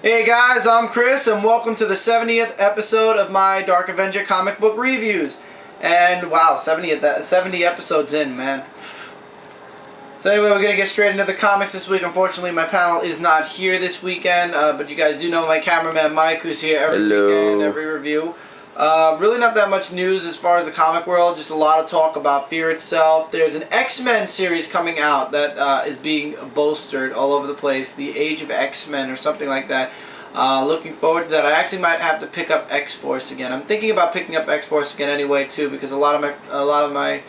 Hey guys, I'm Chris and welcome to the 70th episode of my Dark Avenger comic book reviews. And wow, 70 episodes in, man. So anyway, we're going to get straight into the comics this week. Unfortunately, my panel is not here this weekend, but you guys do know my cameraman Mike, who's here every weekend, every review. Really not that much news as far as the comic world, just a lot of talk about Fear itself. There's an X-Men series coming out that is being bolstered all over the place, The Age of X-Men or something like that. Looking forward to that. I actually might have to pick up X-Force again. I'm thinking about picking up X-Force again anyway too, because a lot of my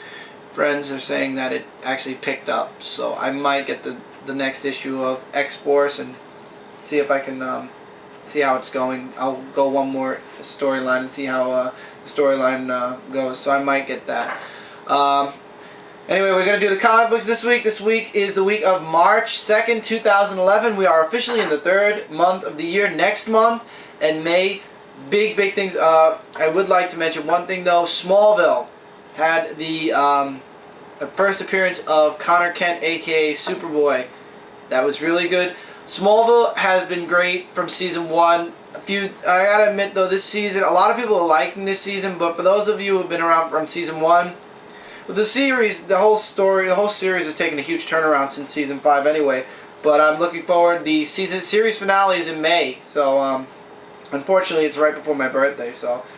friends are saying that it actually picked up. So I might get the next issue of X-Force and see if I can see how it's going. I'll go one more storyline and see how the storyline goes. So I might get that. Anyway, we're going to do the comic books this week. This week is the week of March 2nd, 2011. We are officially in the third month of the year. Next month and May, big things. I would like to mention one thing though. Smallville had the first appearance of Connor Kent, aka Superboy. That was really good. Smallville has been great from season 1. I gotta admit though, this season, a lot of people are liking this season, but for those of you who have been around from season 1, the series, the whole series has taken a huge turnaround since season 5 anyway. But I'm looking forward. The series finale is in May, so unfortunately it's right before my birthday.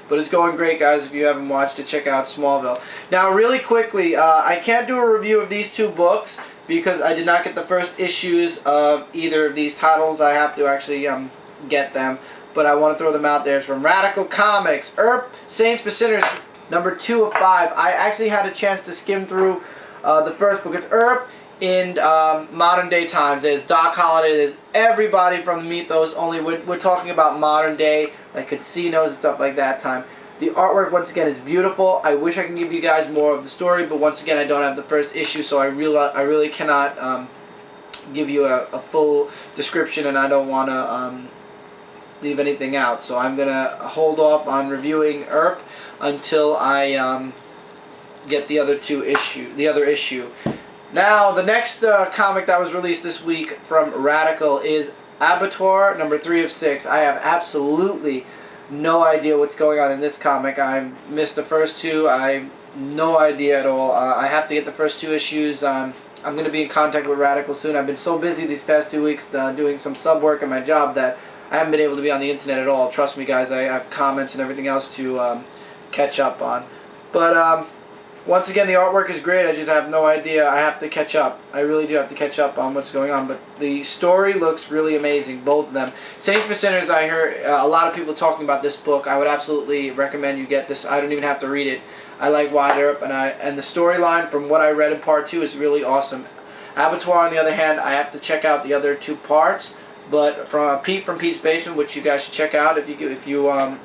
But it's going great, guys. If you haven't watched it, check out Smallville. Now, really quickly, I can't do a review of these two books because I did not get the first issues of either of these titles. I have to actually get them, but I want to throw them out there. It's from Radical Comics, Earp, Saints for Sinners, number 2 of 5. I actually had a chance to skim through the first book. It's Earp in modern day times. There's Doc Holliday, there's everybody from the mythos, only we're talking about modern day, like casinos and stuff like that time. The artwork, once again, is beautiful. I wish I could give you guys more of the story, but once again, I don't have the first issue, so I really cannot give you a full description, and I don't want to leave anything out. So I'm going to hold off on reviewing Earp until I get the other issue. Now, the next comic that was released this week from Radical is Abattoir, number 3 of 6. I have absolutely no idea what's going on in this comic. I missed the first two. I have no idea at all. I have to get the first 2 issues. I'm going to be in contact with Radical soon. I've been so busy these past 2 weeks doing some sub work at my job that I haven't been able to be on the internet at all. Trust me, guys. I have comments and everything else to catch up on. But once again, the artwork is great. I just have no idea. I have to catch up. I really do have to catch up on what's going on. But the story looks really amazing, both of them. Saints for Sinners, I heard a lot of people talking about this book. I would absolutely recommend you get this. I don't even have to read it. I like Wide Earp, and the storyline from what I read in part 2 is really awesome. Abattoir, on the other hand, I have to check out the other 2 parts. But from Pete from Pete's Basement, which you guys should check out if you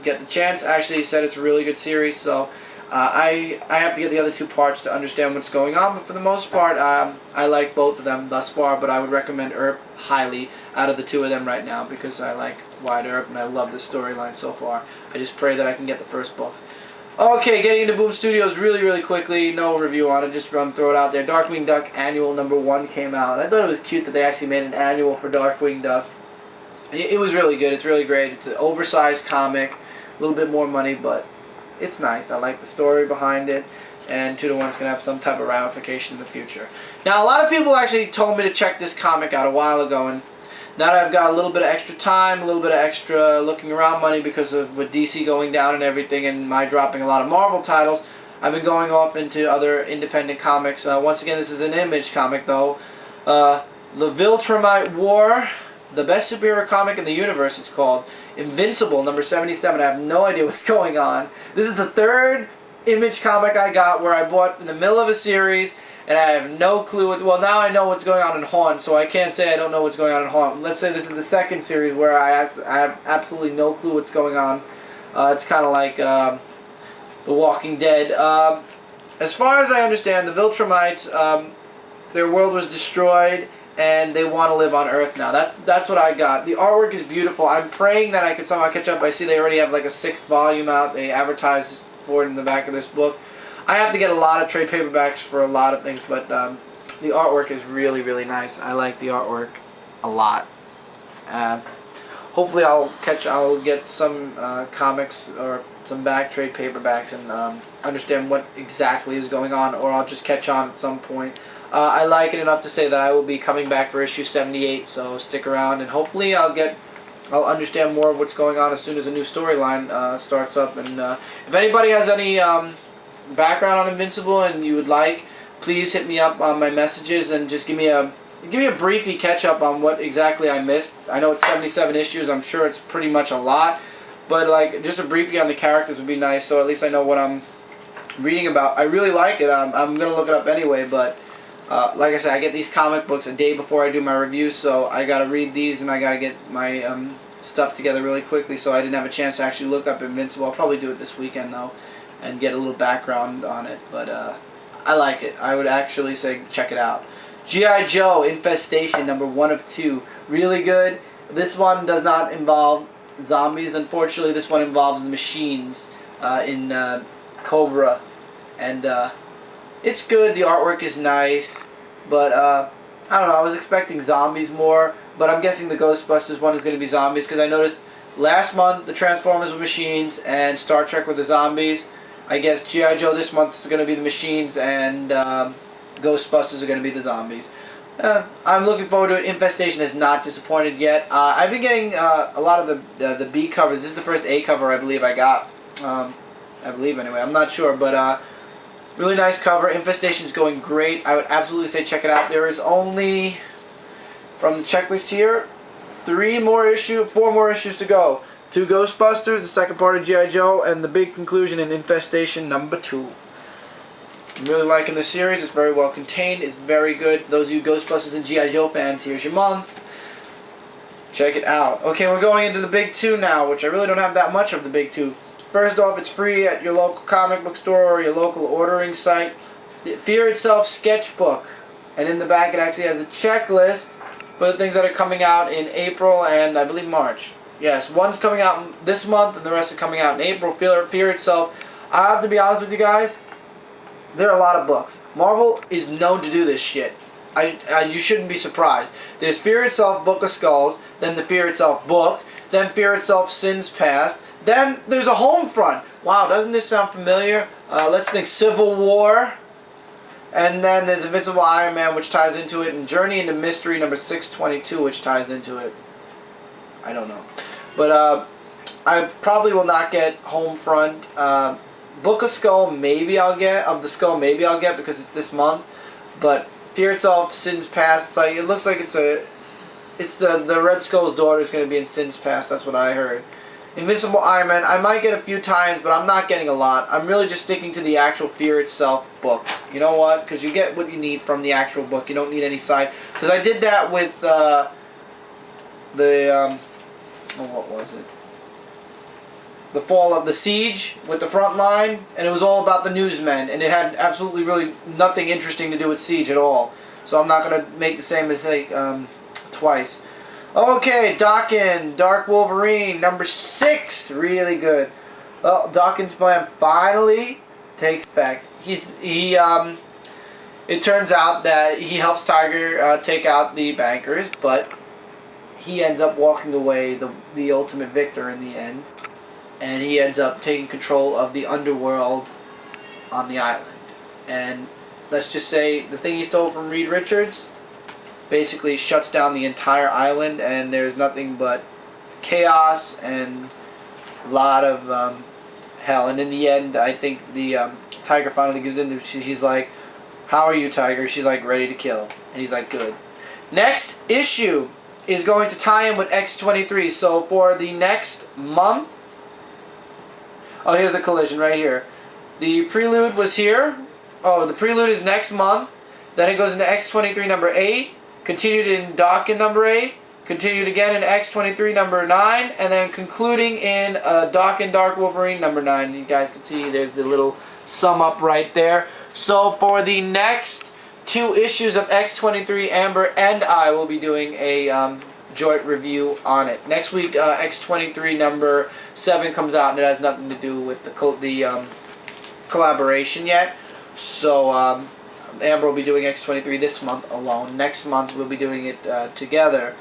get the chance, actually said it's a really good series. So I have to get the other 2 parts to understand what's going on. But for the most part, I like both of them thus far. But I would recommend Earp highly out of the 2 of them right now because I like Wide Earp and I love the storyline so far. I just pray that I can get the first book. Okay, getting into Boom Studios really quickly. No review on it, just throw it out there. Darkwing Duck Annual number 1 came out. I thought it was cute that they actually made an annual for Darkwing Duck. It was really good. It's really great. It's an oversized comic, a little bit more money, but it's nice. I like the story behind it, and 2 to 1 is going to have some type of ramification in the future. Now, a lot of people actually told me to check this comic out a while ago, and now that I've got a little bit of extra time, a little bit of extra looking around money because of with DC going down and everything and my dropping a lot of Marvel titles, I've been going off into other independent comics. Once again, this is an Image comic though. The Viltrumite War, the best superhero comic in the universe, it's called. Invincible, number 77. I have no idea what's going on. This is the 3rd Image comic I got where I bought in the middle of a series. And I have no clue. Well, now I know what's going on in Haunt, so I can't say I don't know what's going on in Haunt. Let's say this is the 2nd series where I have absolutely no clue what's going on. It's kind of like The Walking Dead. As far as I understand, the Viltrumites, their world was destroyed, and they want to live on Earth now. That's what I got. The artwork is beautiful. I'm praying that I could somehow catch up. I see they already have like a 6th volume out. They advertise for it in the back of this book. I have to get a lot of trade paperbacks for a lot of things, but the artwork is really nice. I like the artwork a lot. hopefully I'll get some comics or some back trade paperbacks and understand what exactly is going on, or I'll just catch on at some point. I like it enough to say that I will be coming back for issue 78, so stick around, and hopefully I'll understand more of what's going on as soon as a new storyline starts up. And if anybody has any background on Invincible and you would like, please hit me up on my messages and just give me a briefy catch up on what exactly I missed. I know it's 77 issues. I'm sure it's pretty much a lot, but like just a briefy on the characters would be nice, so at least I know what I'm reading about. I really like it. I'm gonna look it up anyway, but like I said, I get these comic books a day before I do my review, so I gotta read these and I gotta get my stuff together really quickly. So I didn't have a chance to actually look up Invincible. I'll probably do it this weekend though, and get a little background on it. But I like it. I would actually say check it out. G.I. Joe Infestation, number 1 of 2. Really good. This one does not involve zombies. Unfortunately, this one involves the machines in Cobra. And it's good. The artwork is nice. But, I don't know. I was expecting zombies more. But I'm guessing the Ghostbusters one is going to be zombies. Because I noticed last month the Transformers were machines and Star Trek were the zombies. I guess G.I. Joe this month is going to be the machines, and Ghostbusters are going to be the zombies. I'm looking forward to it. Infestation has not disappointed yet. I've been getting a lot of the B covers. This is the first A cover I believe I got. I believe anyway. I'm not sure, but really nice cover. Infestation is going great. I would absolutely say check it out. There is only, from the checklist here, 4 more issues to go. 2 Ghostbusters, the second part of G.I. Joe, and the big conclusion in Infestation number 2. I'm really liking the series. It's very well contained. It's very good. For those of you Ghostbusters and G.I. Joe fans, here's your month. Check it out. Okay, we're going into the big 2 now, which I really don't have that much of the big 2. First off, it's free at your local comic book store or your local ordering site. The Fear Itself sketchbook. And in the back it actually has a checklist for the things that are coming out in April and I believe March. Yes, one's coming out this month and the rest are coming out in April. Fear Itself. I have to be honest with you guys, there are a lot of books. Marvel is known to do this shit. You shouldn't be surprised. There's Fear Itself Book of Skulls, then the Fear Itself book, then Fear Itself Sins Past, then there's a Homefront. Wow, doesn't this sound familiar? Let's think Civil War. And then there's Invincible Iron Man, which ties into it, and Journey into Mystery number 622, which ties into it. I don't know. But I probably will not get Homefront. Book of Skull, maybe I'll get. Of the Skull, maybe I'll get because it's this month. But Fear Itself, Sins Past. It's like, it looks like it's the Red Skull's daughter is going to be in Sins Past. That's what I heard. Invincible Iron Man. I might get a few times, but I'm not getting a lot. I'm really just sticking to the actual Fear Itself book. You know what? Because you get what you need from the actual book. You don't need any side. Because I did that with what was it? The Fall of the Siege with the front line, and it was all about the newsmen, and it had absolutely really nothing interesting to do with Siege at all. So I'm not going to make the same mistake twice. Okay, Daken Dark Wolverine number 6, really good. Well, Daken's plan finally takes effect. It turns out that he helps Tiger take out the bankers, but he ends up walking away the ultimate victor in the end. And he ends up taking control of the underworld on the island. And let's just say the thing he stole from Reed Richards basically shuts down the entire island, and there's nothing but chaos and a lot of hell. And in the end, I think the Tiger finally gives in. He's like, "How are you, Tiger?" She's like, "Ready to kill." And he's like, "Good." Next issue is going to tie in with X-23. So for the next month, oh, here's the collision right here. The prelude was here. Oh, the prelude is next month. Then it goes into X-23 number 8. Continued in Daken number 8. Continued again in X-23 number 9. And then concluding in Daken Dark Wolverine number 9. You guys can see there's the little sum up right there. So for the next 2 issues of X-23, Amber and I will be doing a joint review on it. Next week, X-23 number 7 comes out, and it has nothing to do with the collaboration yet. So Amber will be doing X-23 this month alone. Next month we'll be doing it together.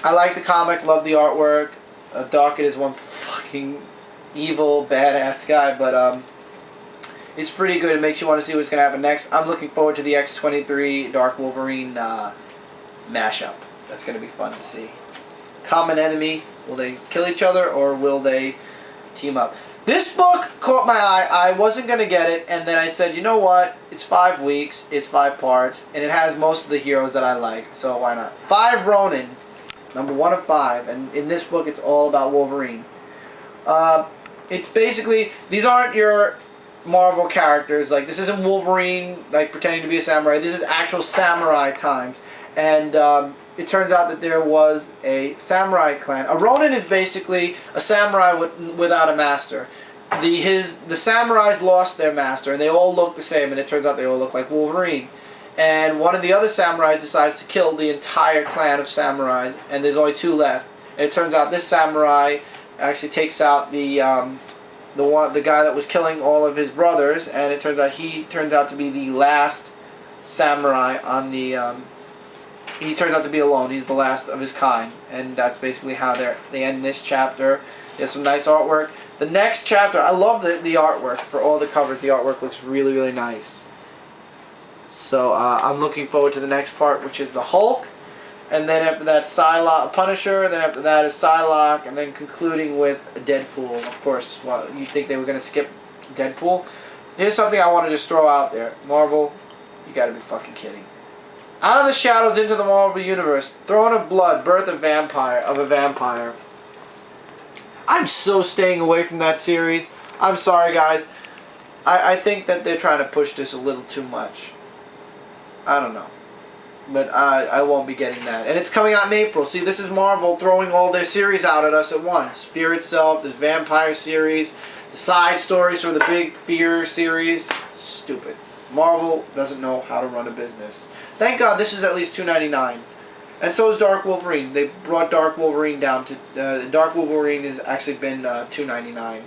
I like the comic, love the artwork. Daken is one fucking evil, badass guy, but it's pretty good. It makes you want to see what's going to happen next. I'm looking forward to the X-23 Dark Wolverine mashup. That's going to be fun to see. Common enemy. Will they kill each other or will they team up? This book caught my eye. I wasn't going to get it, and then I said, you know what? It's 5 weeks, it's 5 parts, and it has most of the heroes that I like, so why not? 5 Ronin. Number 1 of 5, and in this book it's all about Wolverine. It's basically, these aren't your Marvel characters. Like, this isn't Wolverine like pretending to be a samurai. This is actual samurai times, and it turns out that there was a samurai clan. A Ronin is basically a samurai without a master. The samurais lost their master, and they all look the same, and it turns out they all look like Wolverine. And one of the other samurais decides to kill the entire clan of samurais, and there's only 2 left. And it turns out this samurai actually takes out the guy that was killing all of his brothers, and it turns out he turns out to be the last samurai on the. He turns out to be alone. He's the last of his kind, and that's basically how they end this chapter. There's some nice artwork. The next chapter, I love the artwork for all the covers. The artwork looks really, really nice. So I'm looking forward to the next part, which is the Hulk, and then after that, Psylocke, Punisher. Then after that is Psylocke, and then concluding with Deadpool. Of course, well, you think they were going to skip Deadpool? Here's something I want to just throw out there. Marvel, you got to be fucking kidding. Out of the shadows into the Marvel Universe, Throne of Blood, Birth of a Vampire. I'm so staying away from that series. I'm sorry, guys. I think that they're trying to push this a little too much. I don't know. But I won't be getting that. And it's coming out in April. See, this is Marvel throwing all their series out at us at once. Fear itself, this Vampire series, the side stories from the big Fear series. Stupid. Marvel doesn't know how to run a business. Thank God this is at least $2.99, and so is Dark Wolverine. They brought Dark Wolverine down to Dark Wolverine has actually been $2.99.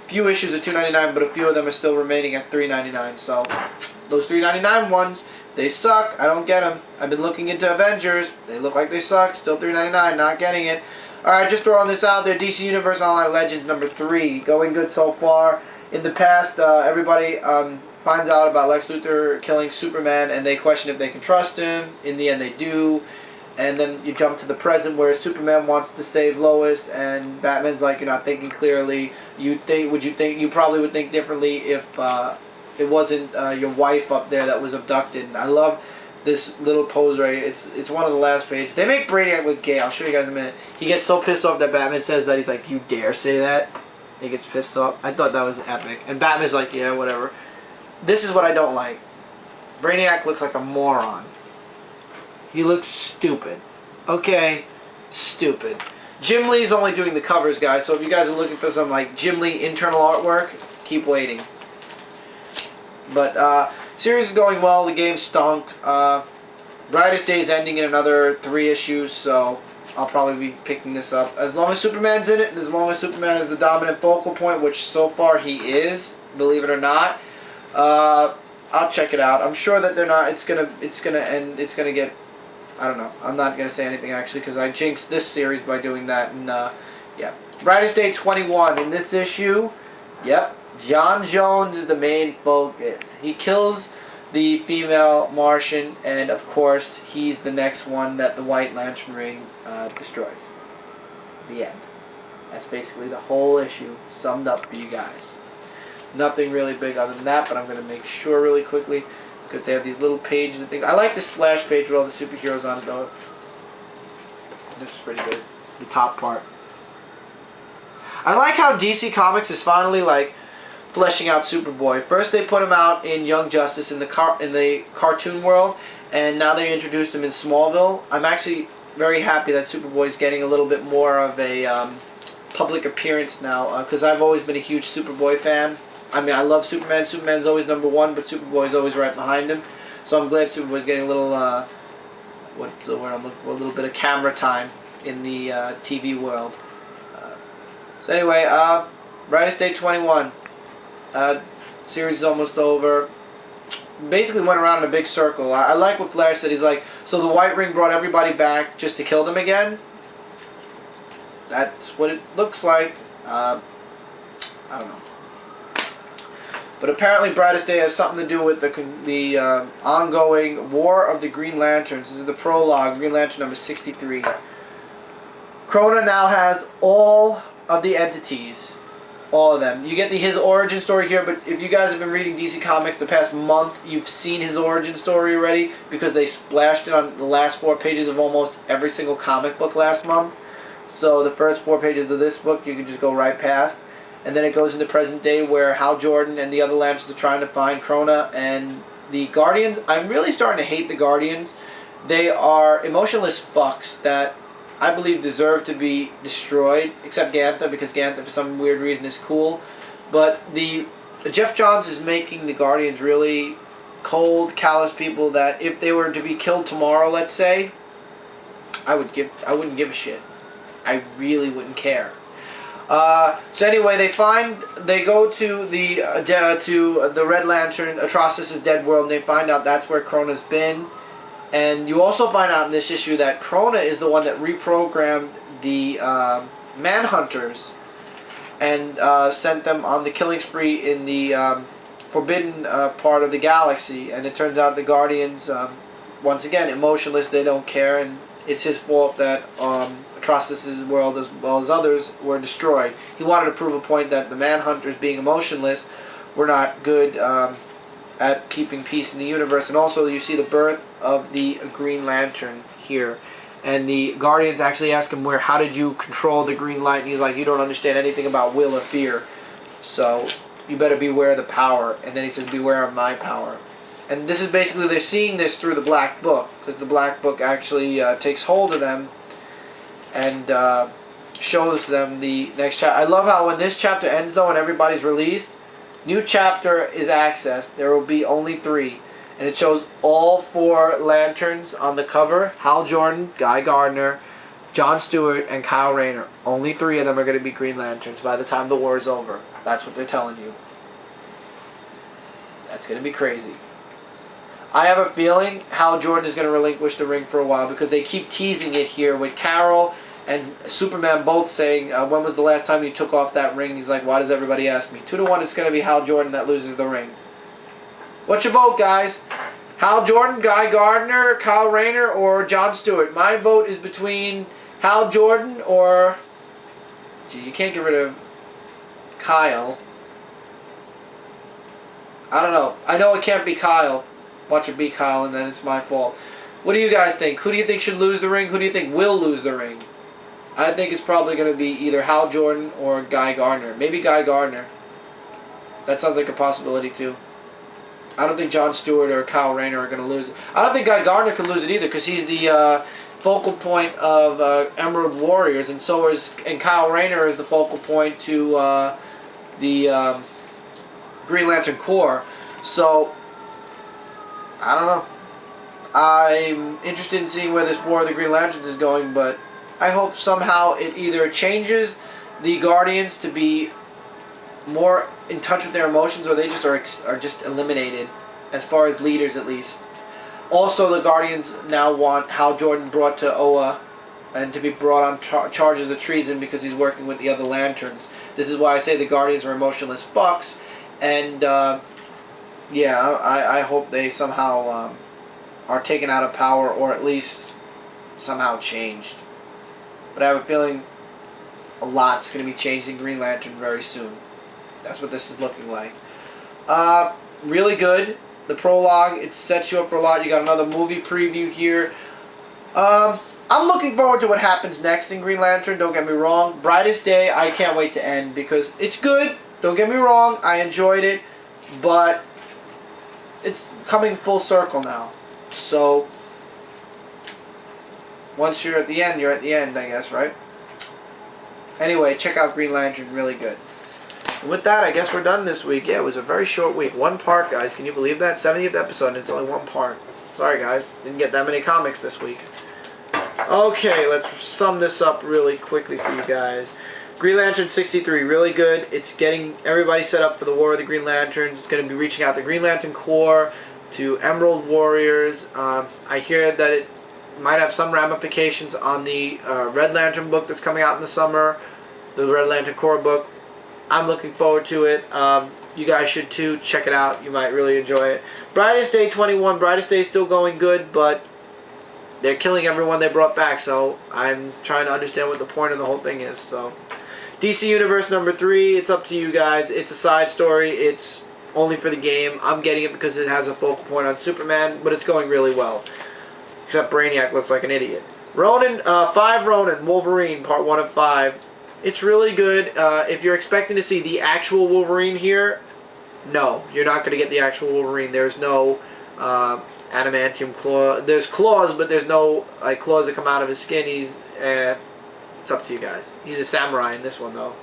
Few issues are $2.99, but a few of them are still remaining at $3.99. So those $3.99 ones, they suck. I don't get them. I've been looking into Avengers. They look like they suck. Still $3.99. Not getting it. All right, just throwing this out there. DC Universe Online Legends #3, going good so far. In the past, everybody finds out about Lex Luthor killing Superman, and they question if they can trust him. In the end, they do. And then you jump to the present, where Superman wants to save Lois, and Batman's like, "You're not thinking clearly. You probably would think differently if it wasn't your wife up there that was abducted." And I love this little pose right here. It's one of the last pages. They make Brainiac look gay. I'll show you guys in a minute. He gets so pissed off that Batman says that. He's like, "You dare say that?" He gets pissed off. I thought that was epic. And Batman's like, "Yeah, whatever." This is what I don't like. Brainiac looks like a moron. He looks stupid. Okay? Stupid. Jim Lee's only doing the covers, guys, so if you guys are looking for some, like, Jim Lee internal artwork, keep waiting. But, series is going well. The game stunk. Brightest Day is ending in another 3 issues, so I'll probably be picking this up. As long as Superman's in it, and as long as Superman is the dominant focal point, which so far he is, believe it or not, I'll check it out. I'm sure that they're not. It's gonna get. I don't know. I'm not gonna say anything actually because I jinxed this series by doing that. And yeah, Brightest Day 21 in this issue. Yep, John Jones is the main focus. He kills the female Martian, and of course he's the next one that the White Lantern Ring destroys. The end. That's basically the whole issue summed up for you guys. Nothing really big other than that, but I'm going to make sure really quickly because they have these little pages and things. I like the splash page with all the superheroes on it, though. This is pretty good. The top part. I like how DC Comics is finally like fleshing out Superboy. First they put him out in Young Justice in the cartoon world, and now they introduced him in Smallville. I'm actually very happy that Superboy is getting a little bit more of a public appearance now because I've always been a huge Superboy fan. I mean, I love Superman. Superman's always #1, but Superboy's always right behind him. So I'm glad Superboy's getting a little, what's the word I'm looking for? A little bit of camera time in the TV world. So anyway, Brightest Day 21. Series is almost over. Basically went around in a big circle. I like what Flash said. He's like, so the White Ring brought everybody back just to kill them again? that's what it looks like. I don't know. But apparently Brightest Day has something to do with the ongoing War of the Green Lanterns. This is the prologue, Green Lantern number 63. Krona now has all of the entities. All of them. You get his origin story here, but if you guys have been reading DC Comics the past month, you've seen his origin story already because they splashed it on the last 4 pages of almost every single comic book last month. So the first 4 pages of this book you can just go right past. And then it goes into present day where Hal Jordan and the other Lanterns are trying to find Krona and the Guardians. I'm really starting to hate the Guardians. They are emotionless fucks that I believe deserve to be destroyed, except Gantha, because Gantha for some weird reason is cool. But Jeff Johns is making the Guardians really cold, callous people that if they were to be killed tomorrow, let's say, I wouldn't give a shit. I really wouldn't care. So anyway, they go to the Red Lantern Atrocitus' dead world, and they find out that's where Krona's been. And you also find out in this issue that Krona is the one that reprogrammed the Manhunters and sent them on the killing spree in the forbidden part of the galaxy. And it turns out the Guardians, once again, emotionless, they don't care, and it's his fault that Atrocitus' world, as well as others, were destroyed. He wanted to prove a point that the Manhunters, being emotionless, were not good at keeping peace in the universe. And also you see the birth of the Green Lantern here. And the Guardians actually ask him, how did you control the green light? And he's like, you don't understand anything about will or fear. So you better beware of the power. And then he says, beware of my power. And this is basically, they're seeing this through the Black Book, because the Black Book actually takes hold of them and shows them the next chapter. I love how when this chapter ends, though, and everybody's released, new chapter is accessed. There will be only 3. And it shows all 4 Lanterns on the cover. Hal Jordan, Guy Gardner, John Stewart, and Kyle Rayner. Only 3 of them are going to be Green Lanterns by the time the war is over. That's what they're telling you. That's going to be crazy. I have a feeling Hal Jordan is going to relinquish the ring for a while because they keep teasing it here with Carol and Superman both saying, when was the last time you took off that ring? He's like, why does everybody ask me? 2-1, it's going to be Hal Jordan that loses the ring. What's your vote, guys? Hal Jordan, Guy Gardner, Kyle Rayner, or John Stewart? My vote is between Hal Jordan or... Gee, you can't get rid of Kyle. I don't know. I know it can't be Kyle. Watch it be Kyle, and then it's my fault. What do you guys think? Who do you think should lose the ring? Who do you think will lose the ring? I think it's probably going to be either Hal Jordan or Guy Gardner. Maybe Guy Gardner. That sounds like a possibility, too. I don't think John Stewart or Kyle Rayner are going to lose it. I don't think Guy Gardner can lose it either, because he's the focal point of Emerald Warriors, and so is, and Kyle Rayner is the focal point to the Green Lantern Corps. So, I don't know. I'm interested in seeing where this War of the Green Lanterns is going, but I hope somehow it either changes the Guardians to be more in touch with their emotions, or they just are just eliminated, as far as leaders at least. Also, the Guardians now want Hal Jordan brought to Oa and to be brought on charges of treason because he's working with the other Lanterns. This is why I say the Guardians are emotionless fucks, and yeah, I hope they somehow are taken out of power, or at least somehow changed. But I have a feeling a lot's going to be changed in Green Lantern very soon. That's what this is looking like. Really good. The prologue, it sets you up for a lot. You got another movie preview here. I'm looking forward to what happens next in Green Lantern, don't get me wrong. Brightest Day, I can't wait to end because it's good. Don't get me wrong, I enjoyed it. But it's coming full circle now. So, once you're at the end, you're at the end, I guess, right? Anyway, check out Green Lantern, really good. And with that, I guess we're done this week. Yeah, it was a very short week. 1 part, guys. Can you believe that? 70th episode, and it's only 1 part. Sorry, guys. Didn't get that many comics this week. Okay, let's sum this up really quickly for you guys. Green Lantern 63, really good. It's getting everybody set up for the War of the Green Lanterns. It's going to be reaching out to Green Lantern Corps, to Emerald Warriors. I hear that might have some ramifications on the Red Lantern book that's coming out in the summer, the Red Lantern Corps book. I'm looking forward to it. You guys should too. Check it out. You might really enjoy it. Brightest Day 21. Brightest Day is still going good, but they're killing everyone they brought back, so I'm trying to understand what the point of the whole thing is. So, DC Universe number 3, it's up to you guys. It's a side story. It's only for the game. I'm getting it because it has a focal point on Superman, but it's going really well. Except Brainiac looks like an idiot. Ronin, 5 Ronin Wolverine, part 1 of 5. It's really good. If you're expecting to see the actual Wolverine here, no, you're not going to get the actual Wolverine. There's no adamantium claw. There's claws, but there's no like claws that come out of his skin. It's up to you guys. He's a samurai in this one though.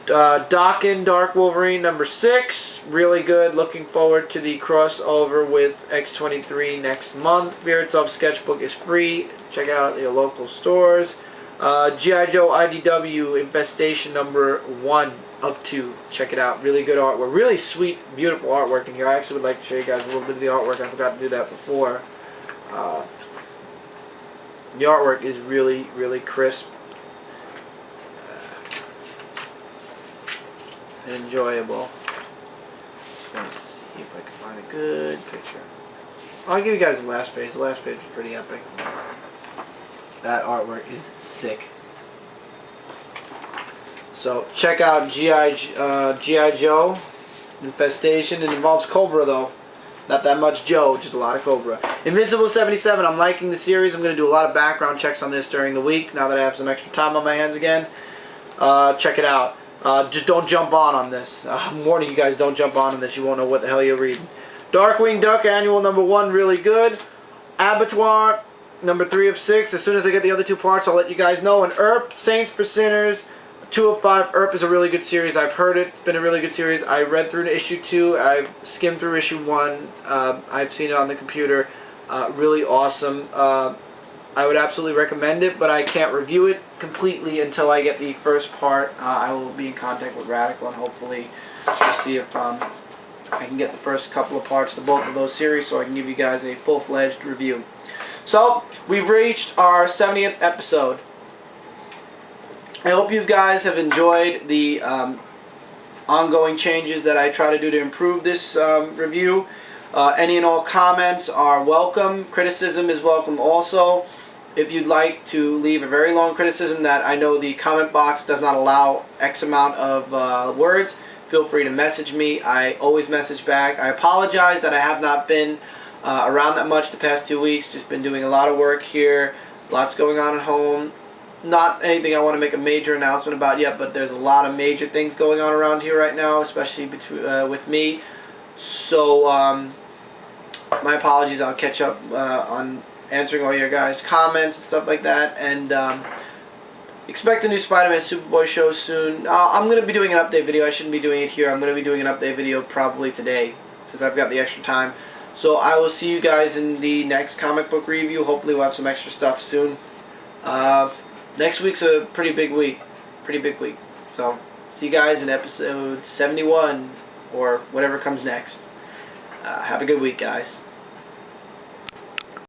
Daken Dark Wolverine number 6, really good. Looking forward to the crossover with X-23 next month. Spirits of Sketchbook is free. Check it out at your local stores. G.I. Joe IDW Infestation number 1 of 2. Check it out. Really good artwork. Really sweet, beautiful artwork in here. I actually would like to show you guys a little bit of the artwork. I forgot to do that before. The artwork is really, really crisp and enjoyable. Let's see if I can find a good picture. I'll give you guys the last page. The last page is pretty epic. That artwork is sick. So check out G.I. Joe Infestation. It involves Cobra though. Not that much Joe, just a lot of Cobra. Invincible 77. I'm liking the series. I'm going to do a lot of background checks on this during the week now that I have some extra time on my hands again. Check it out. Just don't jump on this. I'm warning you guys, don't jump on this. You won't know what the hell you're reading. Darkwing Duck Annual number 1, really good. Abattoir number 3 of 6. As soon as I get the other 2 parts, I'll let you guys know. And Earp, Saints for Sinners, 2 of 5. Earp is a really good series. I've heard it. It's been a really good series. I read through issue 2. I've skimmed through issue 1. I've seen it on the computer. Really awesome. I would absolutely recommend it, but I can't review it completely until I get the first part. I will be in contact with Radical and hopefully to see if I can get the first couple of parts to both of those series so I can give you guys a full-fledged review. So, we've reached our 70th episode. I hope you guys have enjoyed the ongoing changes that I try to do to improve this review. Any and all comments are welcome. Criticism is welcome also. If you'd like to leave a very long criticism that I know the comment box does not allow X amount of words, feel free to message me. I always message back. I apologize that I have not been around that much the past 2 weeks. Just been doing a lot of work here. Lots going on at home. Not anything I want to make a major announcement about yet, but there's a lot of major things going on around here right now, especially with me. So, my apologies. I'll catch up on answering all your guys' comments and stuff like that. And expect a new Spider-Man Superboy show soon. I'm going to be doing an update video. I shouldn't be doing it here. I'm going to be doing an update video probably today since I've got the extra time. So I will see you guys in the next comic book review. Hopefully we'll have some extra stuff soon. Next week's a pretty big week. So see you guys in episode 71 or whatever comes next. Have a good week, guys.